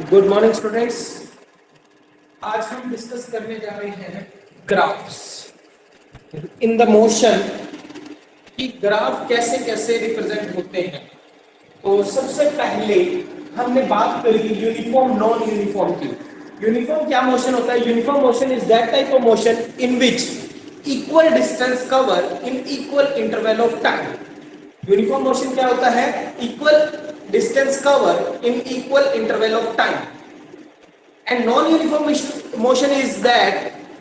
Good morning students. आज हम discuss करने जा रहे हैं ग्राफ्स इन द मोशन कि ग्राफ कैसे कैसे रिप्रेजेंट होते हैं। तो सबसे पहले हमने बात करी यूनिफॉर्म नॉन यूनिफॉर्म की। यूनिफॉर्म क्या मोशन होता है? Uniform motion is that type of motion in which equal distance cover in equal interval of time. Uniform motion क्या होता है? Equal distance cover in equal interval of time. And non-uniform motion is that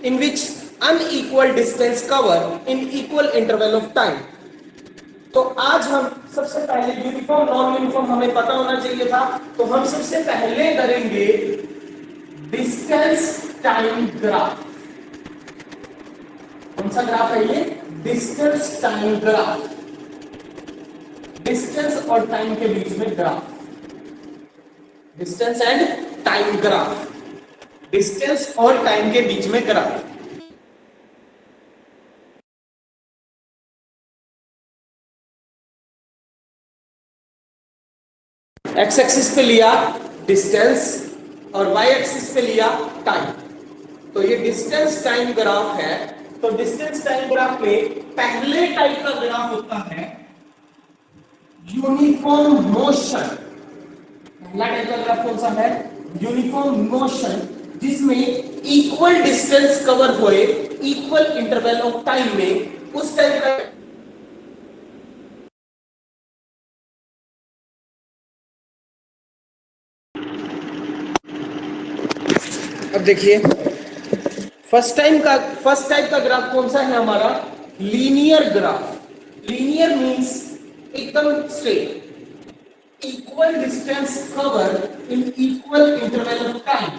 in which unequal distance cover in equal interval of time. तो आज हम सबसे पहले uniform non uniform हमें पता होना चाहिए था, तो हम सबसे पहले करेंगे डिस्टेंस टाइम ग्राफ। कौन सा ग्राफ है ये? Distance time graph. डिस्टेंस और टाइम के बीच में graph, distance and time graph, distance और टाइम के बीच में ग्राफ। एक्स एक्सिस पे लिया डिस्टेंस और वाई एक्सिस पे लिया टाइम। तो ये डिस्टेंस टाइम ग्राफ है। तो डिस्टेंस टाइम ग्राफ में पहले टाइप का ग्राफ होता है यूनिफॉर्म मोशन। पहला टाइप का ग्राफ कौन सा है? यूनिफॉर्म मोशन, जिसमें इक्वल डिस्टेंस कवर हुए इक्वल इंटरवल ऑफ टाइम में, उस टाइप का। अब देखिए फर्स्ट टाइप का ग्राफ कौन सा है हमारा? Linear graph. लीनियर मींस एकदम straight, equal distance cover in equal interval of time.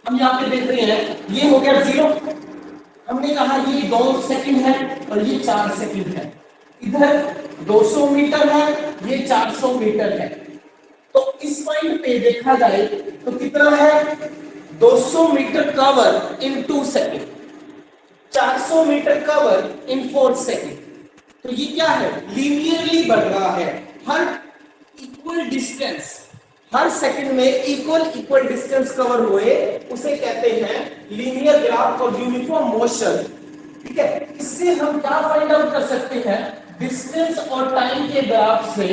हम यहाँ पे देख रहे हैं, ये हो गया 0। हमने कहा ये 2 सेकंड है और ये 4 सेकंड है। इधर 200 मीटर है, ये 400 मीटर है। तो इस पॉइंट पे देखा जाए तो कितना है? 200 metre cover in 2 second, 400 metre cover in 4 second. तो ये क्या है? लीनियरली बढ़ रहा है। हर इक्वल डिस्टेंस, हर सेकंड में इक्वल डिस्टेंस कवर हुए उसे कहते हैं लीनियर ग्राफ और यूनिफॉर्म मोशन। ठीक है, इससे हम क्या फाइंड आउट कर सकते हैं? डिस्टेंस और टाइम के ग्राफ से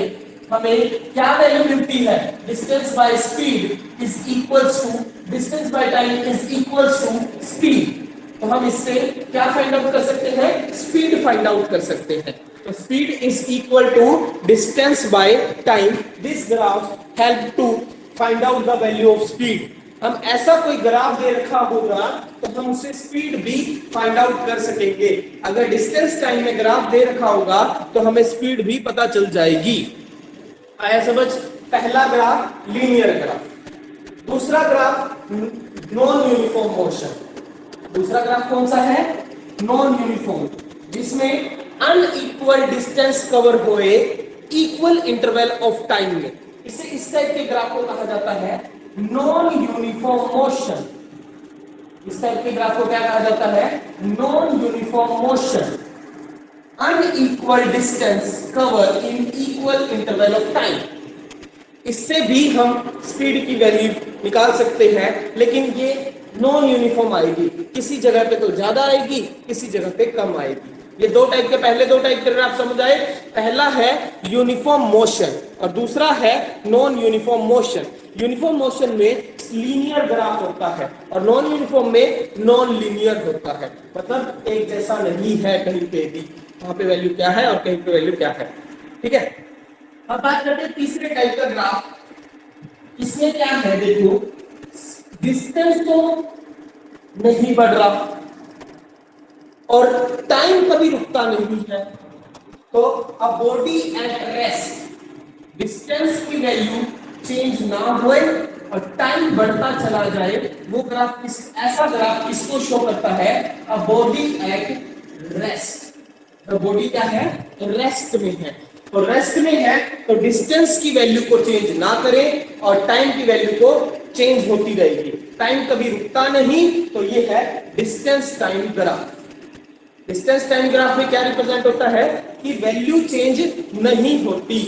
हमें क्या वैल्यू मिलती है? Distance by speed is equals to distance by time is equals to speed. तो हम इससे क्या फाइंड आउट कर सकते हैं? स्पीड फाइंड आउट कर सकते हैं। तो speed is equal to distance by time. This graph help to find out the value of speed. हम ऐसा कोई ग्राफ दे रखा होगा तो हम उससे स्पीड भी फाइंड आउट कर सकेंगे। अगर डिस्टेंस टाइम में ग्राफ दे रखा होगा तो हमें स्पीड भी पता चल जाएगी। आया समझ? पहला ग्राफ लीनियर ग्राफ। दूसरा ग्राफ नॉन यूनिफॉर्म मोशन। दूसरा ग्राफ कौन सा है? नॉन यूनिफॉर्म, जिसमें अनइक्वल डिस्टेंस कवर हुए इक्वल इंटरवल ऑफ टाइम में। इसे इस टाइप के ग्राफ को कहा जाता है नॉन यूनिफॉर्म मोशन। इस टाइप के ग्राफ को क्या कहा जाता है? Non uniform motion. Unequal distance cover in equal interval of time. इससे भी हम स्पीड की वैल्यू निकाल सकते हैं, लेकिन ये नॉन यूनिफॉर्म आएगी। किसी जगह पे तो ज्यादा आएगी, किसी जगह पे कम आएगी। ये पहले दो टाइप के ग्राफ समझ आए। पहला है यूनिफॉर्म मोशन और दूसरा है non uniform motion. Uniform motion में लीनियर ग्राफ होता है और नॉन यूनिफॉर्म में नॉन लीनियर होता है। मतलब एक जैसा नहीं है कहीं पे भी, वहां पे वैल्यू क्या है और कहीं पे वैल्यू क्या है। ठीक है, अब बात करते हैं तीसरे टाइप का ग्राफ। इसमें क्या है? देखो, डिस्टेंस तो नहीं बढ़ रहा और टाइम कभी रुकता नहीं है। तो a body at rest, distance की वैल्यू चेंज ना हुए और टाइम बढ़ता चला जाए, वो ग्राफ ऐसा ग्राफ किसको शो करता है? A body at rest. Body क्या है? रेस्ट में है। तो रेस्ट में है तो डिस्टेंस की वैल्यू को चेंज ना करें और टाइम की वैल्यू को चेंज होती रहेगी। टाइम कभी रुकता नहीं, तो ये है distance time graph. Distance time graph में क्या रिप्रेजेंट होता है कि वैल्यू चेंज नहीं होती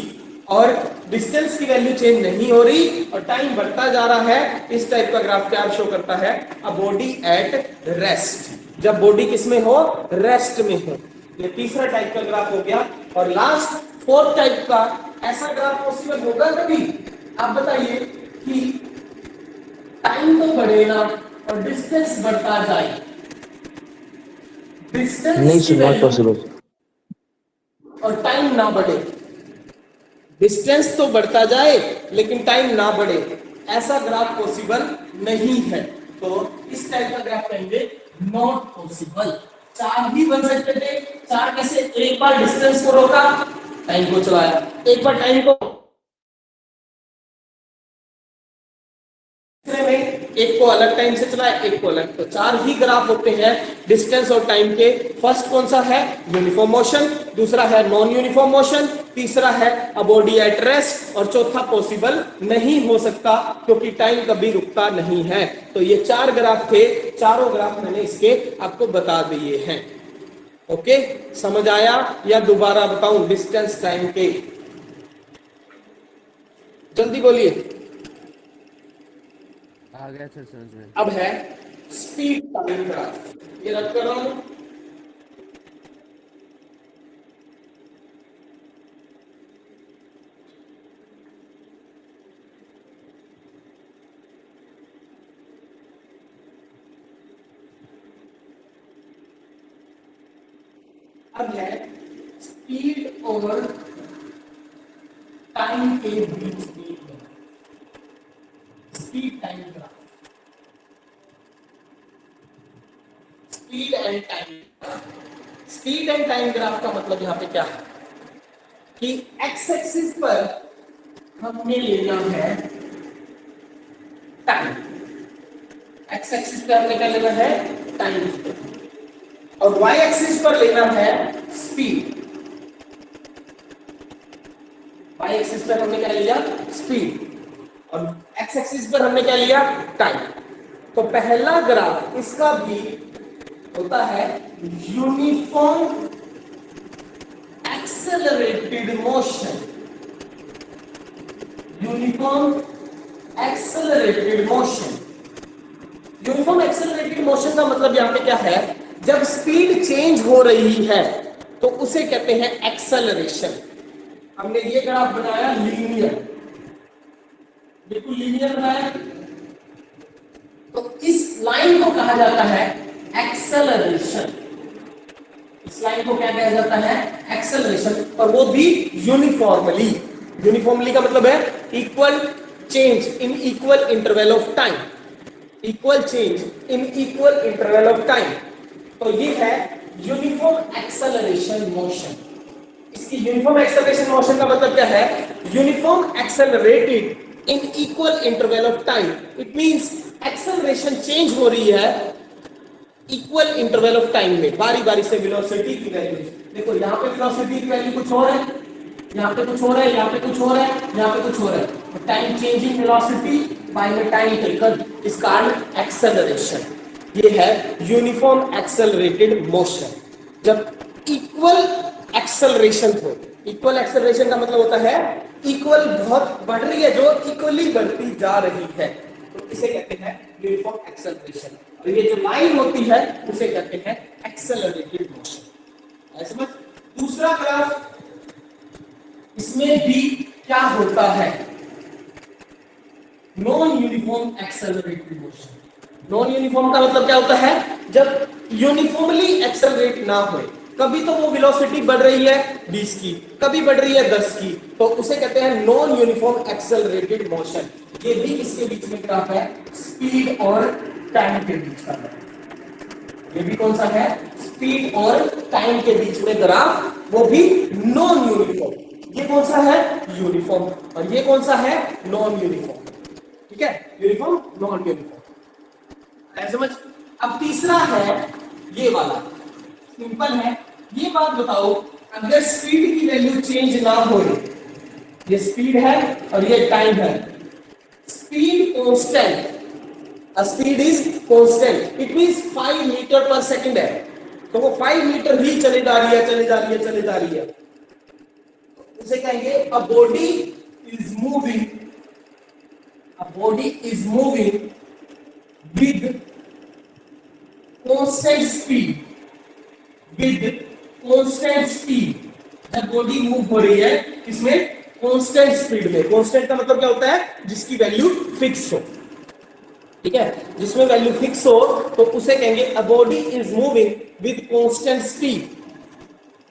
और डिस्टेंस की वैल्यू चेंज नहीं हो रही और टाइम बढ़ता जा रहा है, इस टाइप का ग्राफ क्या शो करता है? अ बॉडी एट रेस्ट, जब बॉडी किसमें हो? रेस्ट में हो। ये तीसरा टाइप का ग्राफ हो गया। और लास्ट फोर्थ टाइप का ऐसा ग्राफ पॉसिबल होगा कभी? आप बताइए कि टाइम तो बढ़ेगा और डिस्टेंस बढ़ता जाए, नहीं डिस्टेंस की सर, नॉट वैल्यू पॉसिबल। और टाइम ना बढ़े, डिस्टेंस तो बढ़ता जाए लेकिन टाइम ना बढ़े, ऐसा ग्राफ पॉसिबल नहीं है। तो इस टाइप का ग्राफ कहेंगे नॉट पॉसिबल। चार भी बन सकते थे। चार कैसे? एक बार डिस्टेंस को रोका, टाइम को चलाया, एक बार टाइम को में, एक को अलग टाइम से चलाया, एक को अलग। तो चार ही ग्राफ होते हैं डिस्टेंस और टाइम के। फर्स्ट कौन सा है? यूनिफॉर्म मोशन, दूसरा है नॉन यूनिफॉर्म मोशन, तीसरा है अ बॉडी एट रेस्ट और चौथा पॉसिबल नहीं हो सकता क्योंकि टाइम कभी रुकता नहीं है। तो ये चार ग्राफ थे, चारों ग्राफ मैंने इसके आपको बता दिए हैं। ओके, समझ आया या दोबारा बताऊं? डिस्टेंस टाइम के जल्दी बोलिए। आ गया सर समझ में। अब है स्पीड टाइम ग्राफ, ये रख कर रहा हूं। अब है स्पीड और टाइम के बीच में speed time graph, speed and time. Speed and time graph का मतलब यहां पे क्या है कि एक्स एक्सिस पर हमने लेना है टाइम, एक्स एक्सिस पर हमने क्या लेना है? टाइम। और वाई एक्सिस पर लेना है स्पीड, वाई एक्सिस पर हमने क्या लिया? स्पीड। और एक्स एक्सिस पर हमने क्या लिया? टाइम। तो पहला ग्राफ इसका भी होता है uniform accelerated motion, uniform accelerated motion. Uniform accelerated motion का मतलब यहां पे क्या है? जब स्पीड चेंज हो रही है तो उसे कहते हैं एक्सेलरेशन। हमने ये ग्राफ बनाया लीनियर, बिल्कुल लीनियर बनाया, तो इस लाइन को कहा जाता है एक्सेलरेशन। इस लाइन को क्या कहा जाता है? एक्सेलरेशन। और वो भी यूनिफॉर्मली। यूनिफॉर्मली का मतलब है equal change in equal interval of time, equal change in equal interval of time. तो ये है यूनिफॉर्म एक्सेलरेशन मोशन। इसकी यूनिफॉर्म एक्सेलरेशन मोशन का मतलब क्या है? Uniform accelerated in equal interval of time. It means acceleration change हो रही है इक्वल इंटरवल ऑफ टाइम में, बारी बारी से वेलोसिटी की वैल्यू। देखो यहाँ पे वेलोसिटी की वैल्यू कुछ और है, यहाँ पे कुछ और है, यहाँ पे कुछ और है, यहाँ पे कुछ और है। Time changing velocity by the time taken is called acceleration. ये है यूनिफॉर्म एक्सेलरेटेड मोशन। जब इक्वल एक्सेलरेशन हो, इक्वल एक्सेलरेशन का मतलब होता है इक्वल बहुत बढ़ रही है, जो इक्वली बढ़ती जा रही है, तो इसे कहते हैं यूनिफॉर्म एक्सेलरेशन। और ये जो लाइन होती है उसे कहते हैं एक्सेलरेटेड मोशन। ऐसे में दूसरा ग्राफ, इसमें भी क्या होता है? Non uniform accelerated motion. Non uniform का मतलब क्या होता है? जब यूनिफॉर्मली एक्सेलरेट ना हो, कभी तो वो वेलोसिटी बढ़ रही है 20 की, कभी बढ़ रही है 10 की, तो उसे कहते हैं नॉन यूनिफॉर्म एक्सेलरेटेड मोशन। ये भी इसके बीच में ग्राफ है, स्पीड और टाइम के बीच का। ये भी कौन सा है? स्पीड और टाइम के बीच में ग्राफ, वो भी नॉन यूनिफॉर्म। ये कौन सा है? यूनिफॉर्म। और ये कौन सा है? Non uniform. ठीक है, यूनिफॉर्म नॉन यूनिफॉर्म। समझ? अब तीसरा है ये वाला, सिंपल है। ये बात बताओ, अगर स्पीड की वैल्यू चेंज ना हो, ये स्पीड है और ये टाइम है, speed constant, speed is constant, it means 5 metre per second है, तो वो 5 मीटर ही चली जा रही है, चली जा रही है, चली जा रही है। उसे कहेंगे a body is moving, a body is moving with constant speed, with constant speed. जब बॉडी मूव हो रही है इसमें कांस्टेंट स्पीड में, कांस्टेंट का मतलब क्या होता है, जिसकी वैल्यू फिक्स हो, ठीक है, जिसमें वैल्यू फिक्स हो तो उसे कहेंगे a body is moving with constant speed.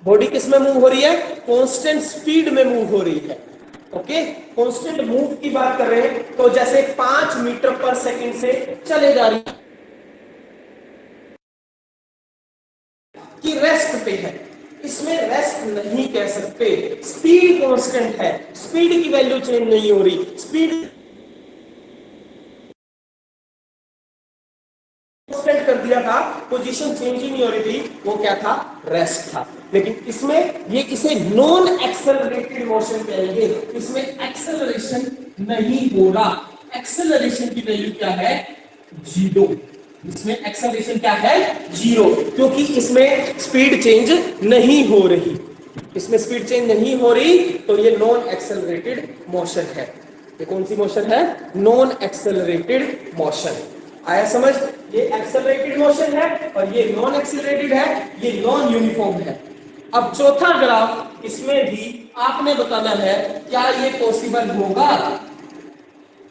Body किस में मूव हो रही है, कांस्टेंट स्पीड में मूव हो रही है। ओके, कांस्टेंट मूव की बात कर रहे हैं तो जैसे 5 मीटर पर सेकंड से चले जा रही है कि रेस्ट पे है, इसमें रेस्ट नहीं कह सकते, स्पीड कांस्टेंट है, स्पीड की वैल्यू चेंज नहीं हो रही, स्पीड कांस्टेंट कर दिया था, पोजीशन चेंज ही नहीं हो रही थी, वो क्या था, रेस्ट था। लेकिन इसमें ये इसे नॉन एक्सेलरेटेड मोशन कहेंगे, इसमें एक्सेलरेशन नहीं हो रहा, एक्सेलरेशन की वैल्यू क्या है, 0। इसमें एक्सेलरेशन क्या है, 0, क्योंकि इसमें स्पीड चेंज नहीं हो रही, इसमें स्पीड चेंज नहीं हो रही तो ये नॉन एक्सेलरेटेड मोशन है। ये कौन सी मोशन है, नॉन एक्सेलरेटेड मोशन। आया समझ, ये एक्सेलरेटेड मोशन है और ये नॉन एक्सेलरेटेड है, ये नॉन यूनिफॉर्म है। अब चौथा ग्राफ, इसमें भी आपने बताना है क्या ये पॉसिबल होगा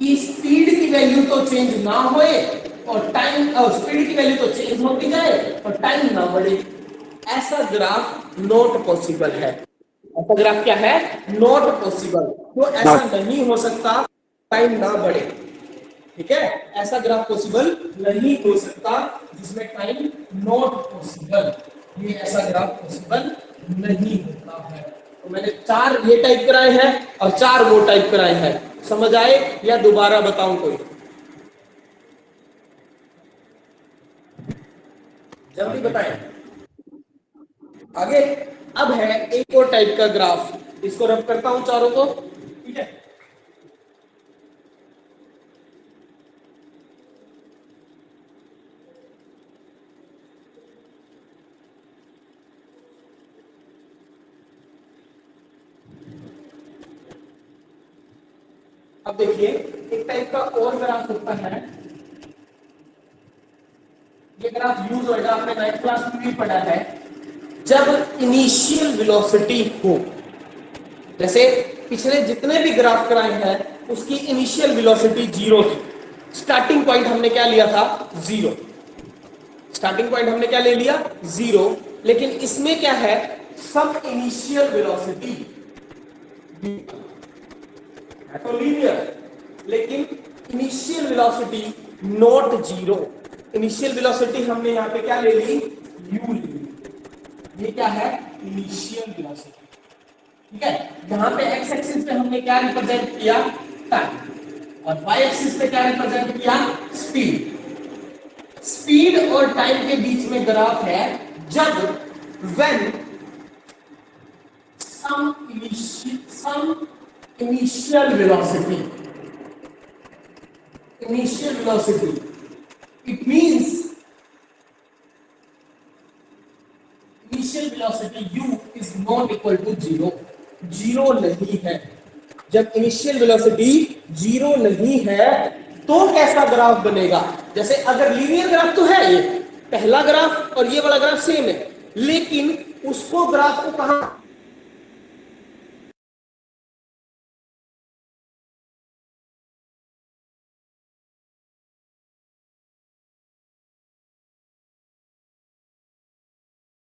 कि स्पीड की वैल्यू तो चेंज ना होए और टाइम, और स्पीड की वैल्यू तो चेंज होती जाए और टाइम ना बढ़े। ऐसा ग्राफ नॉट पॉसिबल है, ऐसा ग्राफ क्या है, नॉट पॉसिबल। तो ऐसा नहीं हो सकता टाइम ना बढ़े, ठीक है, ऐसा ग्राफ पॉसिबल नहीं हो सकता जिसमें टाइम नॉट पॉसिबल, ये ऐसा ग्राफ पॉसिबल नहीं होता है। तो मैंने 4 ये टाइप कराए हैं और 4 वो टाइप कराए हैं, समझ आए या दोबारा बताऊं कोई, जल्दी बताएं आगे। अब है एक और टाइप का ग्राफ, इसको रब करता हूं चारों को, ठीक है। अब देखिए एक टाइप का और ग्राफ होता है, ये ग्राफ यूज होगा, आपने 9th क्लास में भी पढ़ा है, जब इनिशियल वेलोसिटी हो, जैसे पिछले जितने भी ग्राफ कराए हैं उसकी इनिशियल वेलोसिटी 0 थी, स्टार्टिंग पॉइंट हमने क्या लिया था, 0, स्टार्टिंग पॉइंट हमने क्या ले लिया, 0। लेकिन इसमें क्या है, सम इनिशियल वेलोसिटी है तो लीनियर, लेकिन initial velocity not 0, initial velocity हमने यहां पे क्या ले ली, u ले ली, ये क्या है, इनिशियल वेलोसिटी, ठीक है। यहां पे x एक्सिस पे हमने क्या रिप्रेजेंट किया, टाइम, और y एक्सिस पे क्या रिप्रेजेंट किया, स्पीड। स्पीड और टाइम के बीच में ग्राफ है जब when some initial velocity, it means initial velocity u is not equal to 0, 0 नहीं है। जब इनिशियल वेलोसिटी 0 नहीं है तो कैसा ग्राफ बनेगा, जैसे अगर लीनियर ग्राफ तो है, ये पहला ग्राफ और ये वाला ग्राफ सेम है, लेकिन उसको ग्राफ को कहां